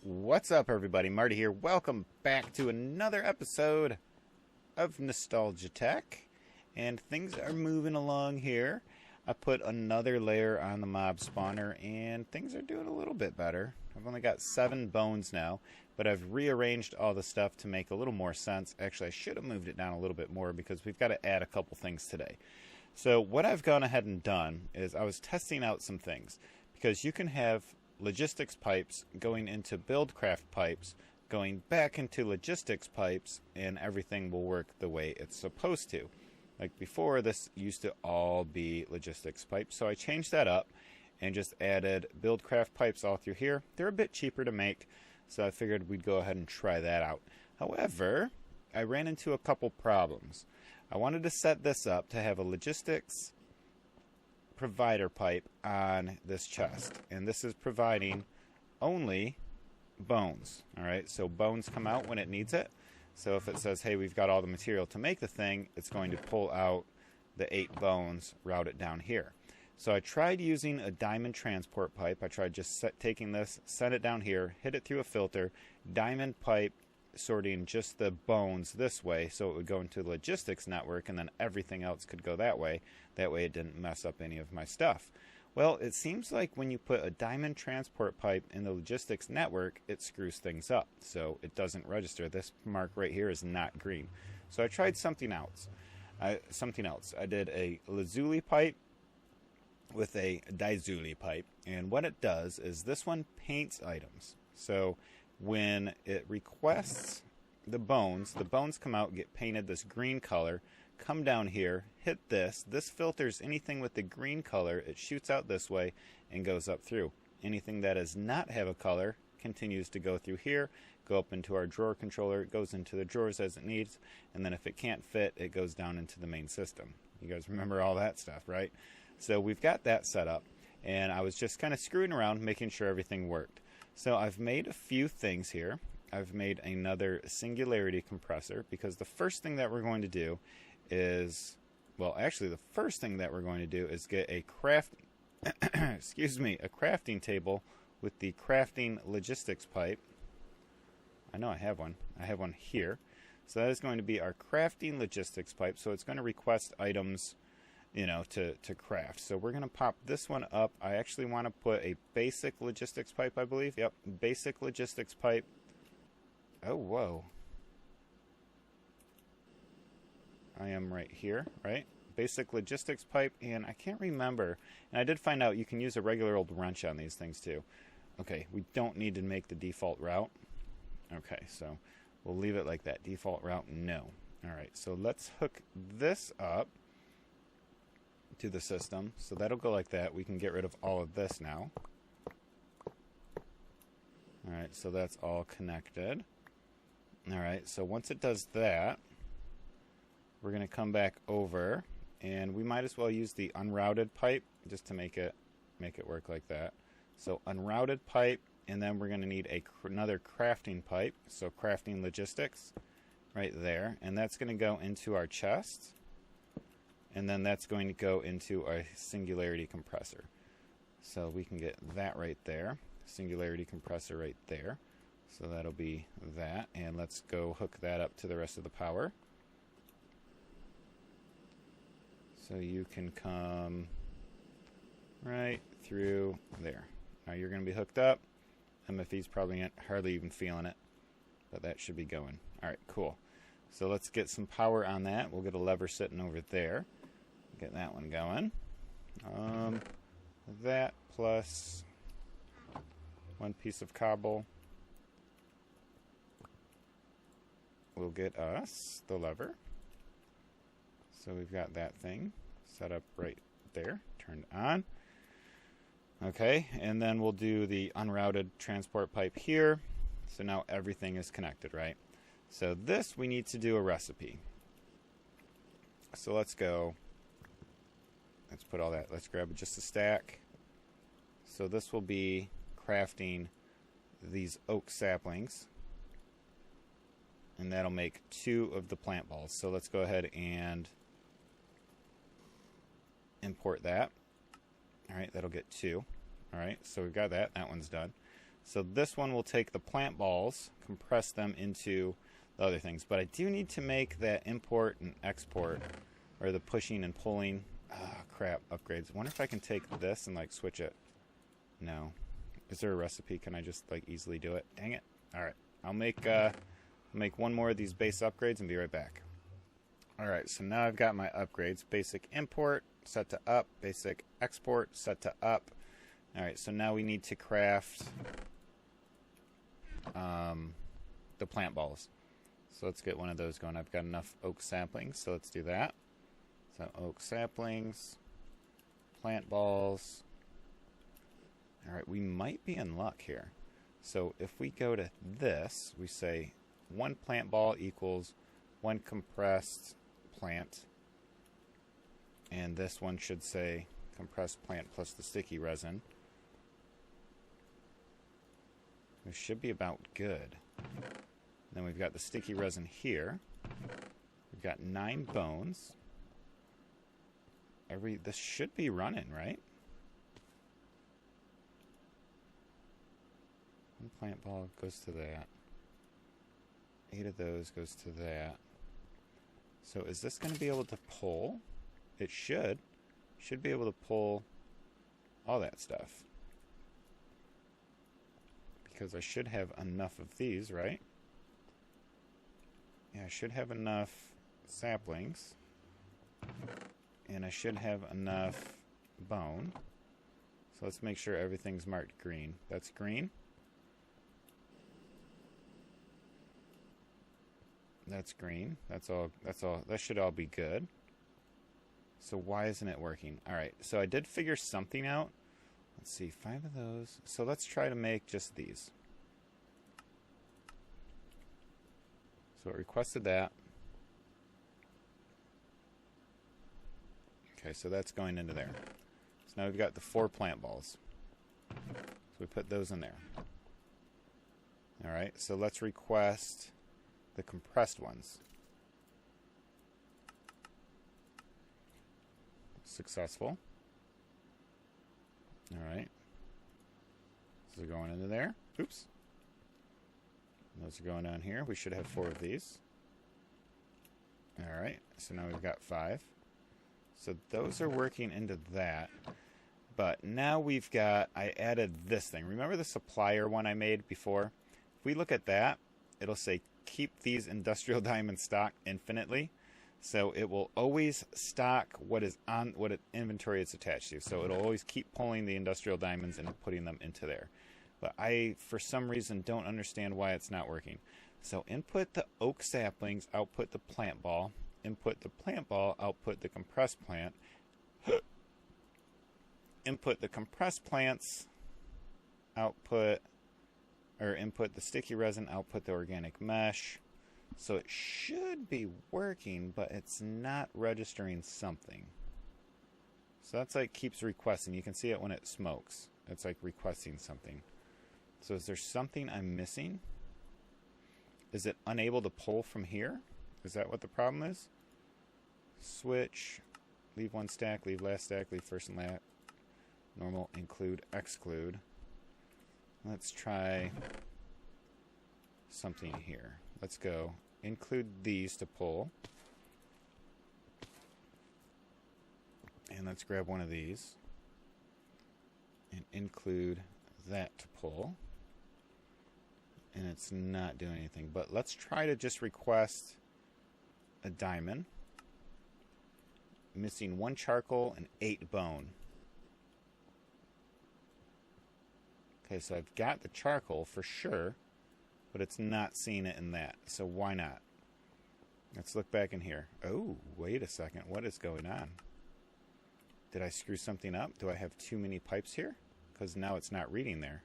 What's up, everybody? Marty here. Welcome back to another episode of NostalgiaTech. And things are moving along here. I put another layer on the mob spawner, and things are doing a little bit better. I've only got 7 bones now, but I've rearranged all the stuff to make a little more sense. Actually, I should have moved it down a little bit more because we've got to add a couple things today. So what I've gone ahead and done is I was testing out some things, because you can have logistics pipes going into Buildcraft pipes, going back into logistics pipes, and everything will work the way it's supposed to. Like before, this used to all be logistics pipes, so I changed that up and just added Buildcraft pipes all through here. They're a bit cheaper to make, so I figured we'd go ahead and try that out. However, I ran into a couple problems. I wanted to set this up to have a logistics provider pipe on this chest, and this is providing only bones. Alright, so bones come out when it needs it. So if it says, hey, we've got all the material to make the thing, it's going to pull out the 8 bones, route it down here. So I tried using a diamond transport pipe. I tried just taking this, send it down here, hit it through a filter, diamond pipe, sorting just the bones this way so it would go into the logistics network, and then everything else could go that way. That way it didn't mess up any of my stuff. Well, it seems like when you put a diamond transport pipe in the logistics network, it screws things up. So it doesn't register. This mark right here is not green. So I tried something else. I did a lazuli pipe with a dizuli pipe. And what it does is this one paints items. So when it requests the bones come out, get painted this green color, come down here, hit this filters anything with the green color, it shoots out this way and goes up through. Anything that does not have a color continues to go through here, go up into our drawer controller, it goes into the drawers as it needs, and then if it can't fit, it goes down into the main system. You guys remember all that stuff, right? So we've got that set up, and I was just kind of screwing around, making sure everything worked. So I've made a few things here. I've made another singularity compressor, because the first thing that we're going to do is, well, actually the first thing that we're going to do is get a crafting table with the crafting logistics pipe. I know I have one. I have one here. So that is going to be our crafting logistics pipe. So it's going to request items, you know, to craft. So we're going to pop this one up. I actually want to put a basic logistics pipe, I believe. Yep, basic logistics pipe. Oh, whoa. I am right here, right? Basic logistics pipe, and I can't remember. And I did find out you can use a regular old wrench on these things too. Okay, we don't need to make the default route. Okay, so we'll leave it like that. Default route, no. Alright, so let's hook this up to the system. So that'll go like that. We can get rid of all of this now. Alright, so that's all connected. Alright, so once it does that, we're going to come back over, and we might as well use the unrouted pipe just to make it work like that. So unrouted pipe, and then we're going to need another crafting pipe, so crafting logistics right there, and that's going to go into our chest, and then that's going to go into our singularity compressor. So we can get that right there, singularity compressor right there. So that'll be that, and let's go hook that up to the rest of the power. So you can come right through there. Now you're going to be hooked up. MFE's probably hardly even feeling it, but that should be going. Alright, cool. So let's get some power on that. We'll get a lever sitting over there. Get that one going. That plus 1 piece of cobble will get us the lever. So we've got that thing set up right there, turned on. Okay, and then we'll do the unrouted transport pipe here. So now everything is connected, right? So this, we need to do a recipe. So let's go. Let's put all that. Let's grab just a stack. So this will be crafting these oak saplings. And that'll make 2 of the plant balls. So let's go ahead and import that. Alright, that'll get 2. Alright, so we've got that. That one's done. So this one will take the plant balls, compress them into the other things. But I do need to make that import and export, or the pushing and pulling. Ah, crap, upgrades. I wonder if I can take this and like switch it. No. Is there a recipe? Can I just like easily do it? Dang it. Alright, I'll make one more of these base upgrades and be right back. Alright, so now I've got my upgrades. Basic import, set to up. Basic export, set to up. Alright, so now we need to craft the plant balls. So let's get one of those going. I've got enough oak saplings, so let's do that. So oak saplings, plant balls. Alright, we might be in luck here. So if we go to this, we say 1 plant ball equals 1 compressed plant. And this one should say compressed plant plus the sticky resin. We should be about good. Then we've got the sticky resin here. We've got 9 bones. This should be running, right? 1 plant ball goes to that. 8 of those goes to that. So is this going to be able to pull? It should. Should be able to pull all that stuff. Because I should have enough of these, right? Yeah, I should have enough saplings. And I should have enough bone. So let's make sure everything's marked green. That's green. That's green. That's all. That should all be good. So why isn't it working? Alright, so I did figure something out. Let's see, 5 of those. So let's try to make just these. So it requested that. Okay, so that's going into there. So now we've got the 4 plant balls. So we put those in there. Alright, so let's request the compressed ones. Successful. Alright. So they're going into there. Oops. Those are going down here. We should have 4 of these. Alright, so now we've got 5. So those are working into that. But now we've got, I added this thing. Remember the supplier one I made before? If we look at that, it'll say keep these industrial diamonds stocked infinitely. So it will always stock what inventory it's attached to. So it'll always keep pulling the industrial diamonds and putting them into there. But I, for some reason, don't understand why it's not working. So input the oak saplings, output the plant ball. Input the plant ball, output the compressed plant. Input the compressed plants, input the sticky resin, output the organic mesh. So it should be working, but it's not registering something. So that's like keeps requesting. You can see it when it smokes. It's like requesting something. So is there something I'm missing? Is it unable to pull from here? Is that what the problem is? Switch, leave 1 stack, leave last stack, leave first and last. Normal, include, exclude. Let's try something here. Let's go. Include these to pull. And let's grab one of these. And include that to pull. And it's not doing anything. But let's try to just request a diamond. Missing 1 charcoal and 8 bone. Okay, so I've got the charcoal for sure, but it's not seeing it in that. So why not? Let's look back in here. Oh, wait a second. What is going on? Did I screw something up? Do I have too many pipes here? Because now it's not reading there.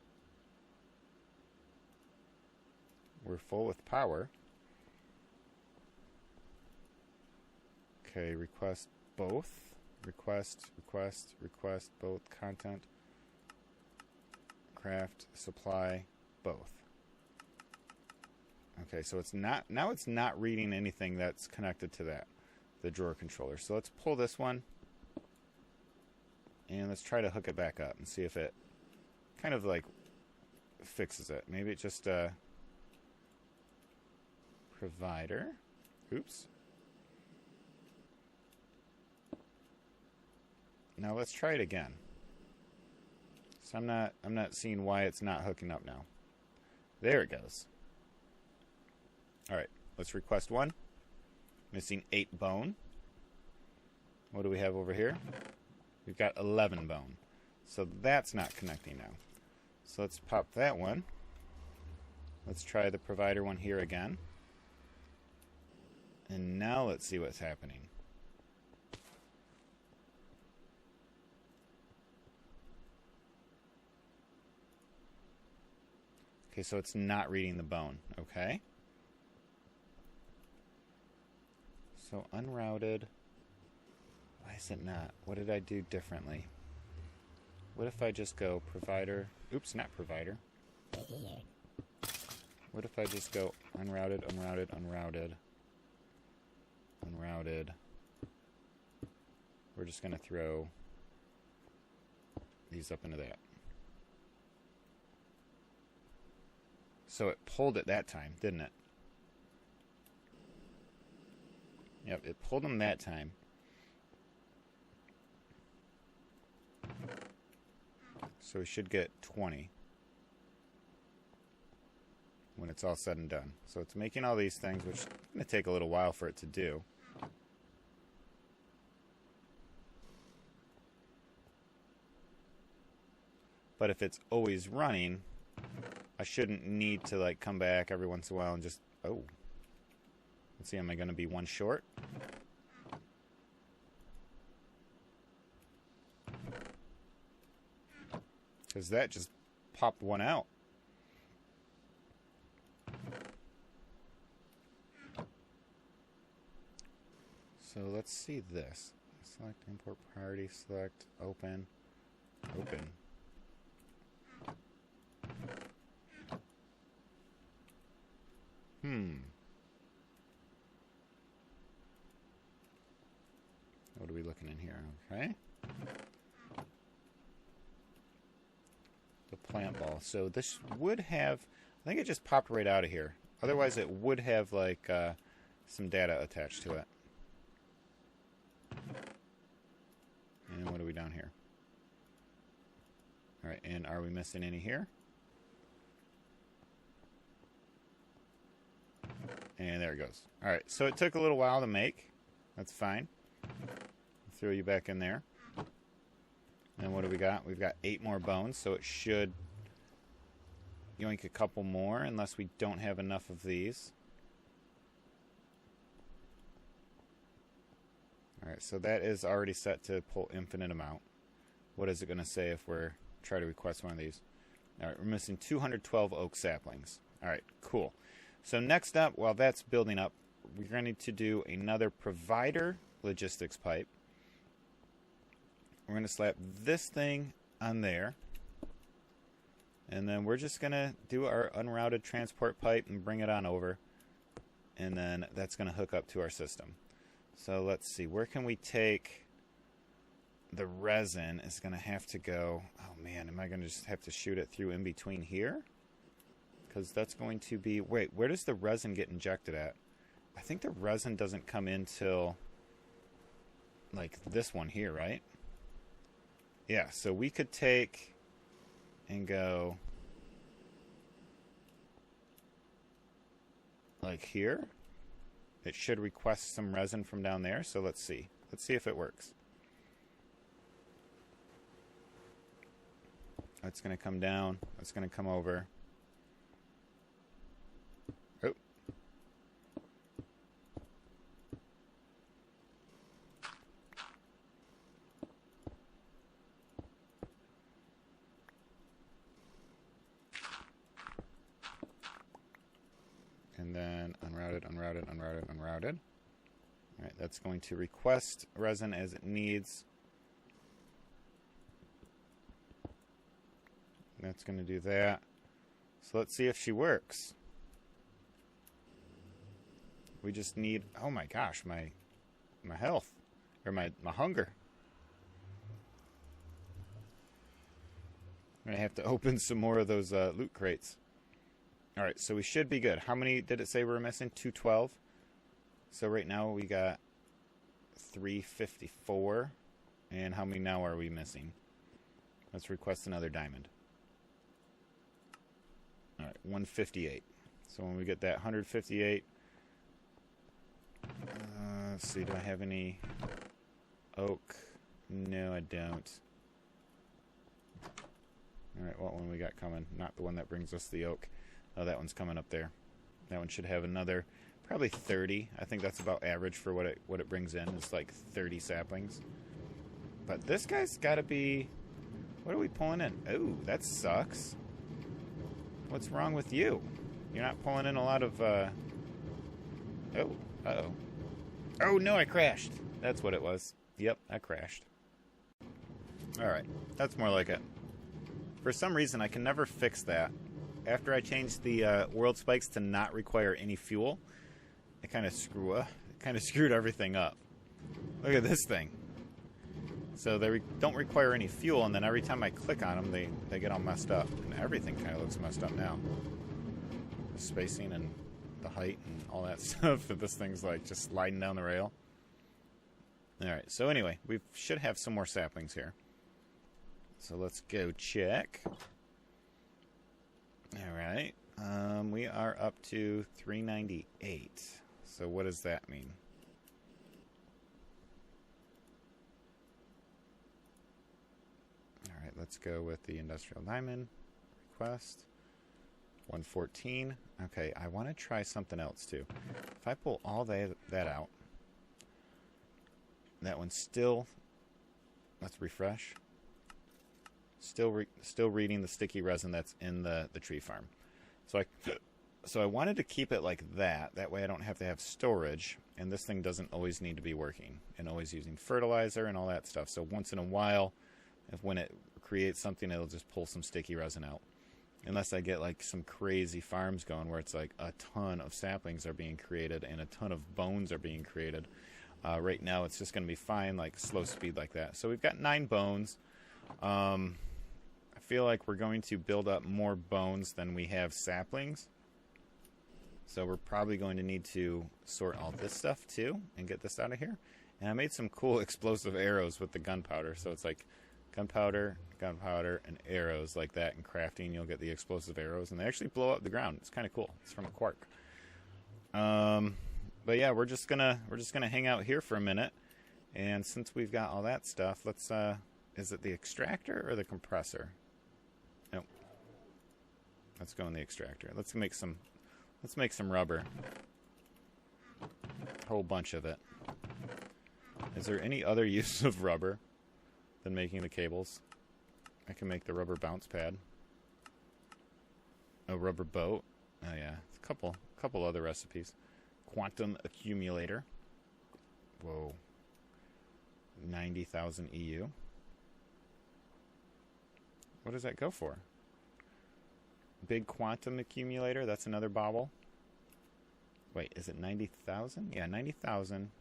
We're full with power. Okay, request both. Request both. Content. Craft, supply, both. Okay, so it's not, now it's not reading anything that's connected to that, the drawer controller. So let's pull this one, and let's try to hook it back up and see if it kind of like fixes it. Maybe it just provider. Oops. Now let's try it again. So I'm not seeing why it's not hooking up now. There it goes. All right, let's request one. Missing 8 bone. What do we have over here? We've got 11 bone. So that's not connecting now. So let's pop that one. Let's try the provider one here again. And now let's see what's happening. Okay, so it's not reading the bone. Okay. So unrouted. Why is it not? What did I do differently? What if I just go provider? Oops, not provider. What if I just go unrouted, unrouted, unrouted, unrouted? We're just going to throw these up into that. So it pulled it that time, didn't it? Yep, it pulled them that time. So we should get 20 when it's all said and done. So it's making all these things, which is going to take a little while for it to do. But if it's always running, I shouldn't need to like come back every once in a while and just, oh. Let's see, am I going to be one short? Because that just popped one out. So let's see this. Select import priority, select open, open. What are we looking in here? Okay. The plant ball. So this would have, I think it just popped right out of here. Otherwise it would have like some data attached to it. And what are we down here? Alright, and are we missing any here? And there it goes. Alright, so it took a little while to make. That's fine. Throw you back in there. And what do we got? We've got 8 more bones, so it should yoink a couple more unless we don't have enough of these. Alright, so that is already set to pull infinite amount. What is it going to say if we're try to request one of these? Alright, we're missing 212 oak saplings. Alright, cool. So next up, while that's building up, we're going to do another provider logistics pipe. We're going to slap this thing on there. And then we're just going to do our unrouted transport pipe and bring it on over. And then that's going to hook up to our system. So let's see, where can we take the resin? Is going to have to go, oh man, am I going to just have to shoot it through in between here? Because that's going to be, wait, where does the resin get injected at? I think the resin doesn't come in till like this one here, right? Yeah, so we could take and go like here. It should request some resin from down there, so let's see. Let's see if it works. It's going to come down. It's going to come over. Oh. And then unrouted, unrouted, unrouted, unrouted. All right, that's going to request resin as it needs. That's going to do that. So let's see if she works. We just need, oh my gosh, my health, or my hunger. I'm going to have to open some more of those loot crates. Alright, so we should be good. How many did it say we were missing? 212. So right now we got 354. And how many now are we missing? Let's request another diamond. Alright, 158. So when we get that 158... let's see, do I have any oak? No, I don't. Alright, what one we got coming? Not the one that brings us the oak. Oh, that one's coming up there. That one should have another, probably 30. I think that's about average for what it brings in. It's like 30 saplings. But this guy's got to be... What are we pulling in? Oh, that sucks. What's wrong with you? You're not pulling in a lot of... Oh, uh-oh. Oh, no, I crashed. That's what it was. Yep, I crashed. Alright, that's more like it. For some reason, I can never fix that. After I changed the world spikes to not require any fuel, it kind of screwed everything up. Look at this thing. So they don't require any fuel, and then every time I click on them, they get all messed up. And everything kind of looks messed up now. The spacing and the height and all that stuff. This thing's like just sliding down the rail. Alright, so anyway, we should have some more saplings here. So let's go check. Alright, we are up to 398. So what does that mean? Alright, let's go with the industrial diamond request. 114. Okay, I want to try something else too. If I pull all that out, that one's still... Let's refresh. Still reading the sticky resin that's in the tree farm. So I wanted to keep it like that. That way I don't have to have storage, and this thing doesn't always need to be working and always using fertilizer and all that stuff. So once in a while, when it creates something, it'll just pull some sticky resin out. Unless I get like some crazy farms going where it's like a ton of saplings are being created and a ton of bones are being created. Right now it's just going to be fine, like slow speed like that. So we've got 9 bones. I feel like we're going to build up more bones than we have saplings. So we're probably going to need to sort all this stuff too and get this out of here. And I made some cool explosive arrows with the gunpowder. So it's like gunpowder, and arrows like that. In crafting, you'll get the explosive arrows, and they actually blow up the ground. It's kind of cool. It's from a quark. But yeah, we're just gonna hang out here for a minute. And since we've got all that stuff, let's is it the extractor or the compressor? Nope. Let's go in the extractor. Let's make some rubber. A whole bunch of it. Is there any other use of rubber than making the cables? I can make the rubber bounce pad. A rubber boat. Oh yeah, a couple other recipes. Quantum accumulator. Whoa. 90,000 EU. What does that go for? Big quantum accumulator. That's another bauble. Wait, is it 90,000? Yeah, 90,000.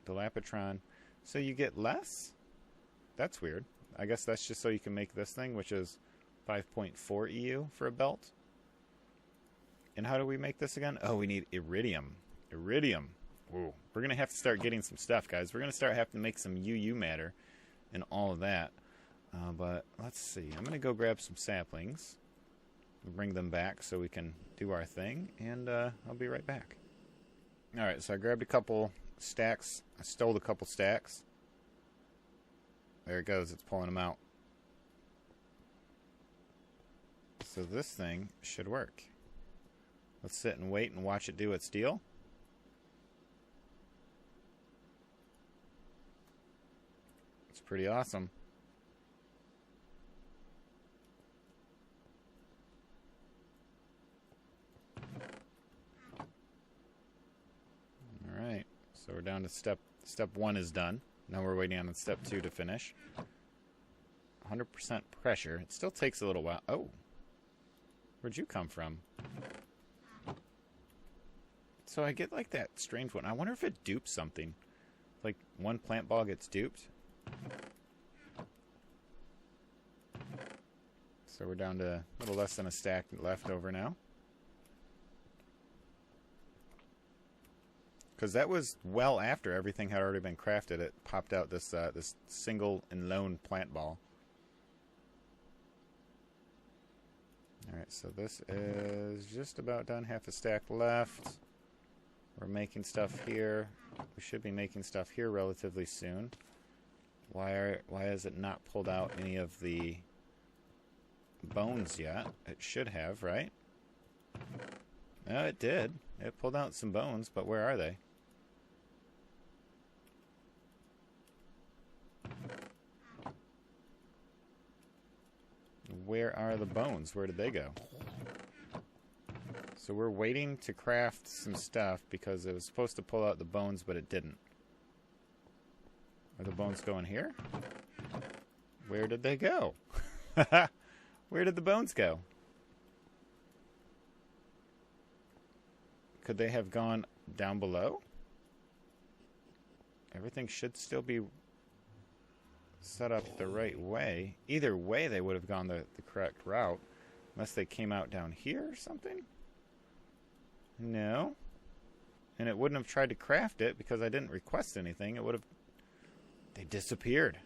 Dilapatron. So you get less? That's weird. I guess that's just so you can make this thing, which is 5.4 EU for a belt. And how do we make this again? Oh, we need iridium. Iridium. Whoa. We're going to have to start getting some stuff, guys. We're going to start having to make some UU matter and all of that. But let's see. I'm going to go grab some saplings. Bring them back so we can do our thing. And I'll be right back. Alright, so I grabbed a couple stacks. I stole a couple stacks. There it goes. It's pulling them out. So this thing should work. Let's sit and wait and watch it do its deal. It's pretty awesome. Alright, so we're down to step 1 is done. Now we're waiting on step 2 to finish. 100% pressure. It still takes a little while. Oh! Where'd you come from? So I get like that strange one. I wonder if it dupes something. Like one plant ball gets duped. So we're down to a little less than a stack left over now. Because that was well after everything had already been crafted. It popped out this this single and lone plant ball. Alright, so this is just about done. Half a stack left. We're making stuff here. We should be making stuff here relatively soon. Why has it not pulled out any of the bones yet? It should have, right? No, it did. It pulled out some bones, but where are they? Where are the bones? Where did they go? So we're waiting to craft some stuff because it was supposed to pull out the bones, but it didn't. Are the bones going here? Where did they go? Where did the bones go? Could they have gone down below? Everything should still be set up the right way. Either way, they would have gone the correct route. Unless they came out down here or something? No. And it wouldn't have tried to craft it because I didn't request anything. It would have... They disappeared.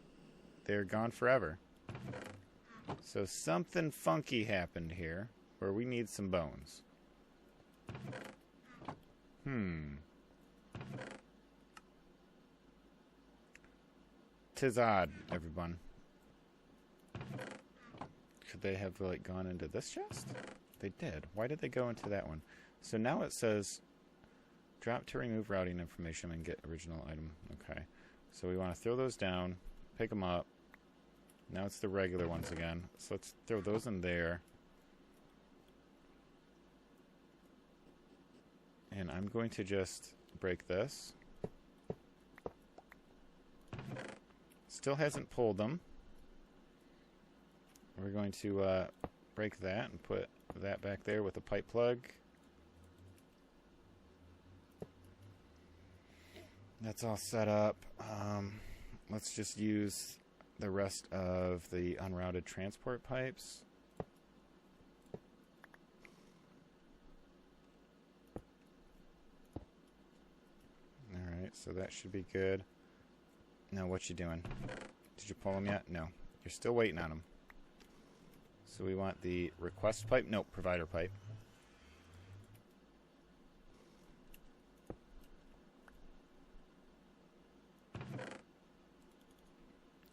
They're gone forever. So something funky happened here where we need some bones. Tis odd, everyone. Could they have, like, gone into this chest? They did. Why did they go into that one? So now it says, drop to remove routing information and get original item. Okay. So we want to throw those down, pick them up. Now it's the regular ones again. So let's throw those in there. And I'm going to just break this. Still hasn't pulled them. We're going to break that and put that back there with a pipe plug. That's all set up. Let's just use the rest of the unrouted transport pipes. Alright, so that should be good. Now, what you doing? Did you pull them yet? No. You're still waiting on them. So we want the request pipe? Nope, provider pipe.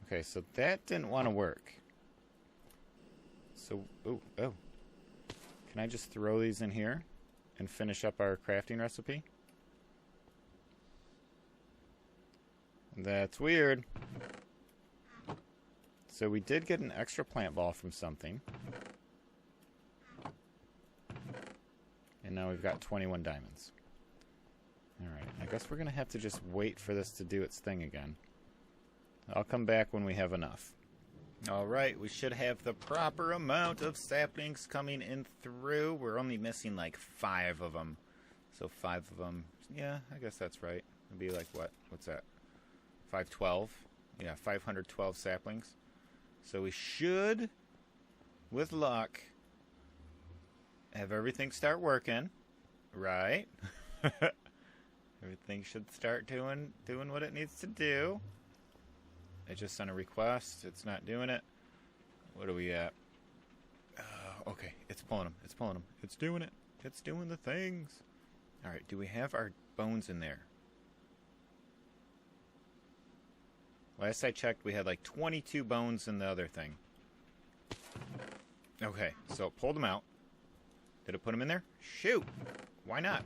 Okay, so that didn't want to work. So, oh. Can I just throw these in here and finish up our crafting recipe? That's weird. So we did get an extra plant ball from something. And now we've got 21 diamonds. Alright, I guess we're going to have to just wait for this to do its thing again. I'll come back when we have enough. Alright, we should have the proper amount of saplings coming in through. We're only missing like 5 of them. So 5 of them, yeah, I guess that's right. It'd be like what? What's that? 512? Yeah, 512 saplings. So we should, with luck, have everything start working. Right? Everything should start doing what it needs to do. I just sent a request. It's not doing it. What are we at? Okay, it's pulling them. It's pulling them. It's doing it. It's doing the things. All right, do we have our bones in there? Last I checked, we had like 22 bones in the other thing. Okay, so it pulled them out. Did it put them in there? Shoot! Why not?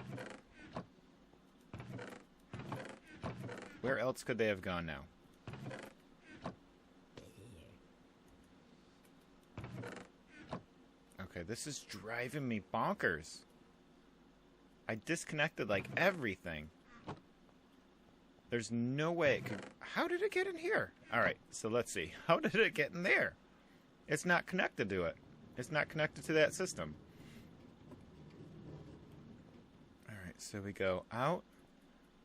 Where else could they have gone now? Okay, this is driving me bonkers. I disconnected like everything. There's no way it could... How did it get in here? Alright, so let's see. How did it get in there? It's not connected to it. It's not connected to that system. Alright, so we go out.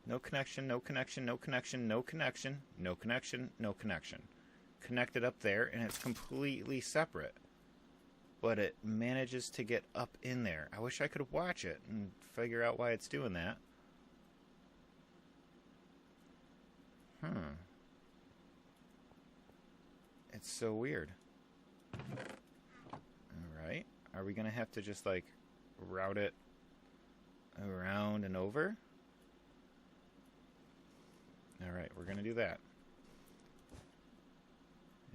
No connection, no connection, no connection, no connection, no connection, no connection. Connected up there, and it's completely separate. but it manages to get up in there. I wish I could watch it and figure out why it's doing that. It's so weird. Alright. Are we going to have to just, like, route it around and over? Alright, we're going to do that.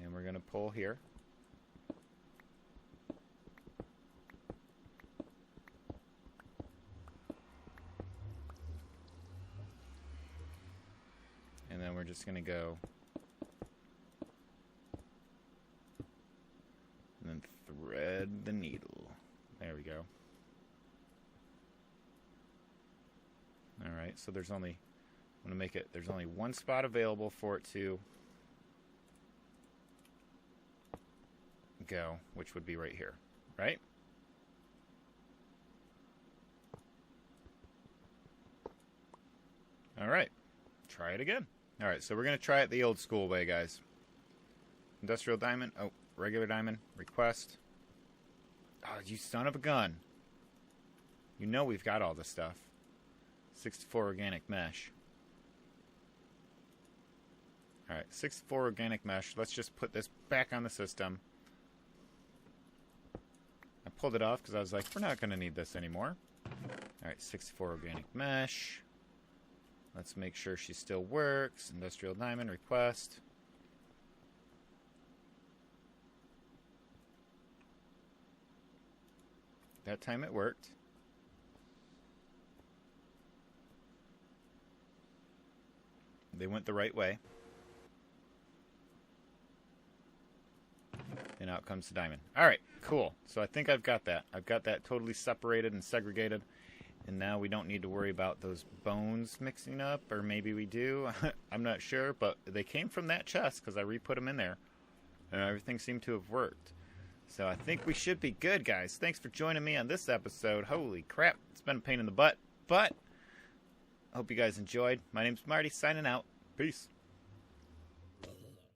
And we're going to pull here. And then we're just going to go and then thread the needle. There we go. Alright, so there's only, I'm going to make it, there's only one spot available for it to go, which would be right here, right? Alright, try it again. Alright, so we're going to try it the old school way, guys. Industrial diamond, oh, regular diamond, request. Oh, you son of a gun. You know we've got all this stuff. 64 organic mesh. Alright, 64 organic mesh. Let's just put this back on the system. I pulled it off because I was like, we're not going to need this anymore. Alright, 64 organic mesh. Let's make sure she still works. Industrial diamond, request. That time it worked. They went the right way. And out comes the diamond. Alright, cool. So I think I've got that. I've got that totally separated and segregated. And now we don't need to worry about those bones mixing up. Or maybe we do. I'm not sure. But they came from that chest because I re-put them in there. And everything seemed to have worked. So I think we should be good, guys. Thanks for joining me on this episode. Holy crap. It's been a pain in the butt. But I hope you guys enjoyed. My name's Marty, signing out. Peace.